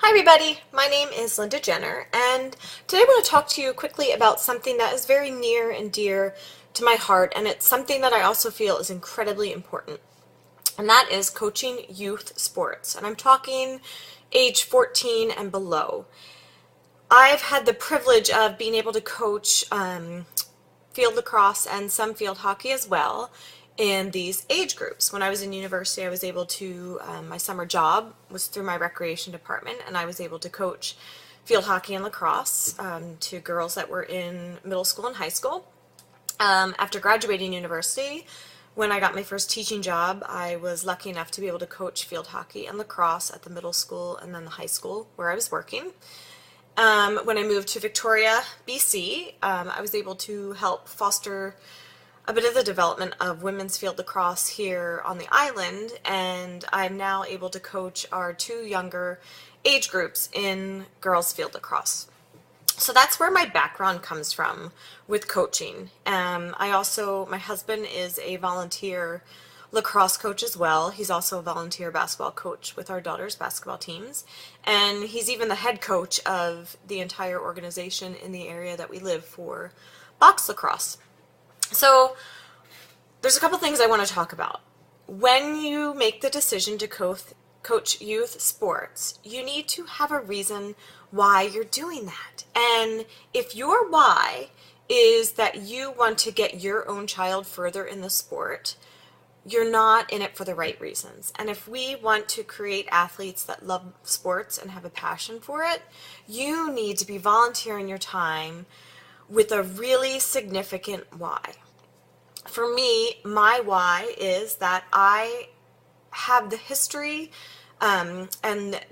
Hi everybody, my name is Linda Jenner, and today I want to talk to you quickly about something that is very near and dear to my heart, and it's something that I also feel is incredibly important, and that is coaching youth sports. And I'm talking age 14 and below. I've had the privilege of being able to coach field lacrosse and some field hockey as well in these age groups. When I was in university, I was able to, my summer job was through my recreation department, and I was able to coach field hockey and lacrosse to girls that were in middle school and high school. After graduating university, when I got my first teaching job, I was lucky enough to be able to coach field hockey and lacrosse at the middle school and then the high school where I was working. When I moved to Victoria, BC, I was able to help foster a bit of the development of women's field lacrosse here on the island, and I'm now able to coach our two younger age groups in girls field lacrosse. So that's where my background comes from with coaching. My husband is a volunteer lacrosse coach as well. He's also a volunteer basketball coach with our daughter's basketball teams. And he's even the head coach of the entire organization in the area that we live for box lacrosse. So there's a couple things I want to talk about. When you make the decision to coach youth sports, you need to have a reason why you're doing that. And if your why is that you want to get your own child further in the sport, you're not in it for the right reasons. And if we want to create athletes that love sports and have a passion for it, you need to be volunteering your time with a really significant why. For me, my why is that I have the history and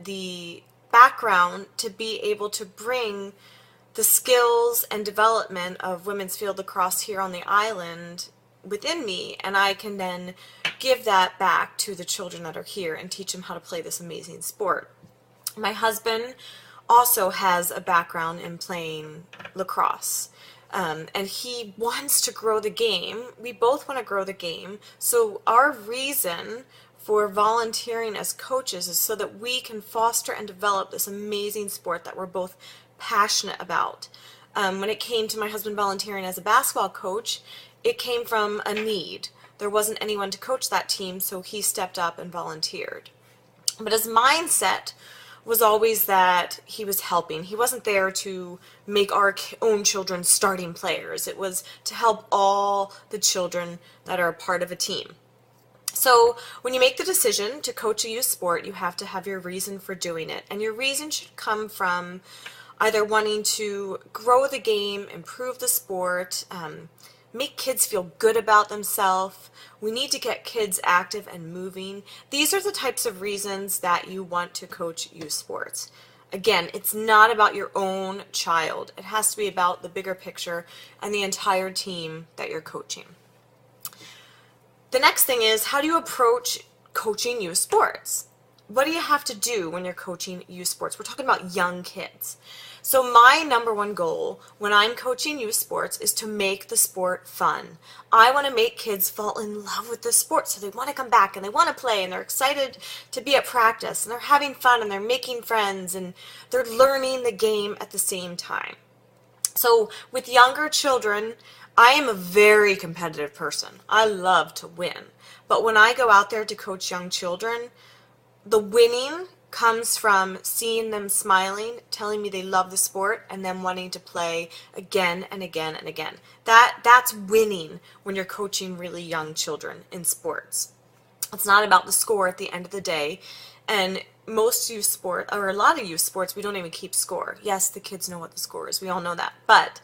the background to be able to bring the skills and development of women's field lacrosse here on the island within me, and I can then give that back to the children that are here and teach them how to play this amazing sport. My husband also has a background in playing lacrosse. And he wants to grow the game. We both want to grow the game. So our reason for volunteering as coaches is so that we can foster and develop this amazing sport that we're both passionate about. When it came to my husband volunteering as a basketball coach, it came from a need. There wasn't anyone to coach that team, so he stepped up and volunteered. But his mindset was always that he was helping. He wasn't there to make our own children starting players. It was to help all the children that are a part of a team. So when you make the decision to coach a youth sport, you have to have your reason for doing it. And your reason should come from either wanting to grow the game, improve the sport, make kids feel good about themselves. We need to get kids active and moving. These are the types of reasons that you want to coach youth sports. Again, it's not about your own child. It has to be about the bigger picture and the entire team that you're coaching. The next thing is, how do you approach coaching youth sports? What do you have to do when you're coaching youth sports? We're talking about young kids. So my number one goal when I'm coaching youth sports is to make the sport fun. I want to make kids fall in love with the sport so they want to come back and they want to play and they're excited to be at practice and they're having fun and they're making friends and they're learning the game at the same time. So with younger children, I am a very competitive person. I love to win. But when I go out there to coach young children, the winning comes from seeing them smiling, telling me they love the sport, and them wanting to play again and again and again. That's winning when you're coaching really young children in sports. It's not about the score at the end of the day. And most youth sport, or a lot of youth sports, we don't even keep score. Yes, the kids know what the score is. We all know that. But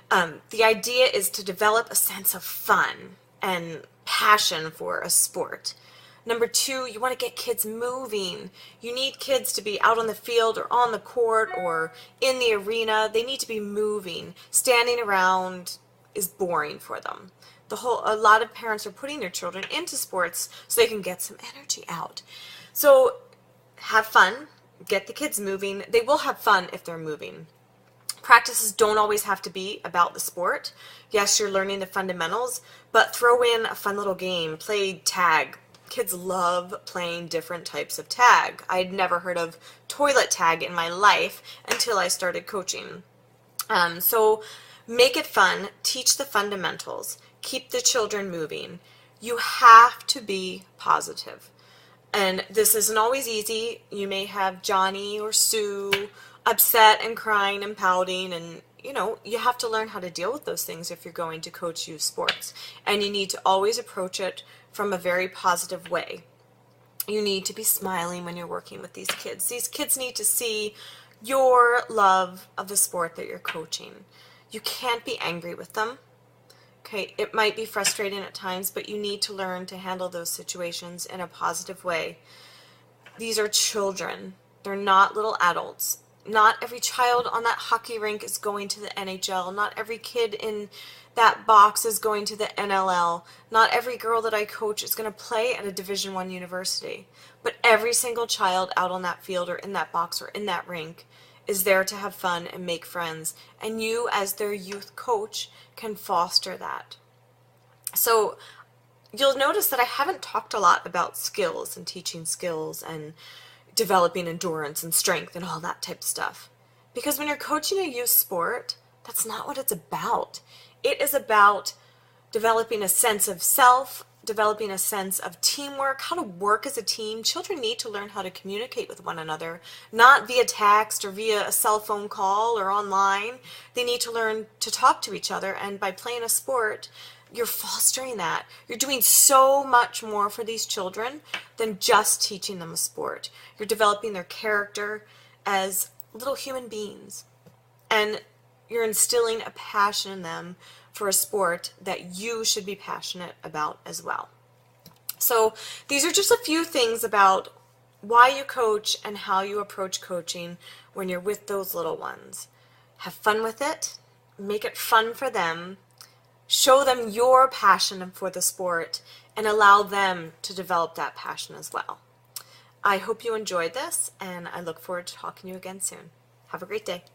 the idea is to develop a sense of fun and passion for a sport. Number two, you want to get kids moving. You need kids to be out on the field or on the court or in the arena. They need to be moving. Standing around is boring for them. A lot of parents are putting their children into sports so they can get some energy out. So have fun, get the kids moving. They will have fun if they're moving. Practices don't always have to be about the sport. Yes, you're learning the fundamentals, but throw in a fun little game, play tag, Kids love playing different types of tag. I'd never heard of toilet tag in my life until I started coaching. So make it fun, teach the fundamentals, keep the children moving. You have to be positive. And this isn't always easy. You may have Johnny or Sue upset and crying and pouting, and you have to learn how to deal with those things if you're going to coach youth sports. And you need to always approach it from a very positive way. You need to be smiling when you're working with these kids. These kids need to see your love of the sport that you're coaching. You can't be angry with them. Okay, it might be frustrating at times, but you need to learn to handle those situations in a positive way. These are children. They're not little adults. Not every child on that hockey rink is going to the NHL. Not every kid in that box is going to the NLL. Not every girl that I coach is going to play at a Division I university. But every single child out on that field or in that box or in that rink is there to have fun and make friends. And you, as their youth coach, can foster that. So you'll notice that I haven't talked a lot about skills and teaching skills and developing endurance and strength and all that type of stuff. Because when you're coaching a youth sport, that's not what it's about. It is about developing a sense of self, developing a sense of teamwork, how to work as a team. Children need to learn how to communicate with one another, not via text or via a cell phone call or online. They need to learn to talk to each other, and by playing a sport, you're fostering that. You're doing so much more for these children than just teaching them a sport. You're developing their character as little human beings, and you're instilling a passion in them for a sport that you should be passionate about as well. So these are just a few things about why you coach and how you approach coaching when you're with those little ones. Have fun with it. Make it fun for them. Show them your passion for the sport and allow them to develop that passion as well. I hope you enjoyed this, and I look forward to talking to you again soon. Have a great day.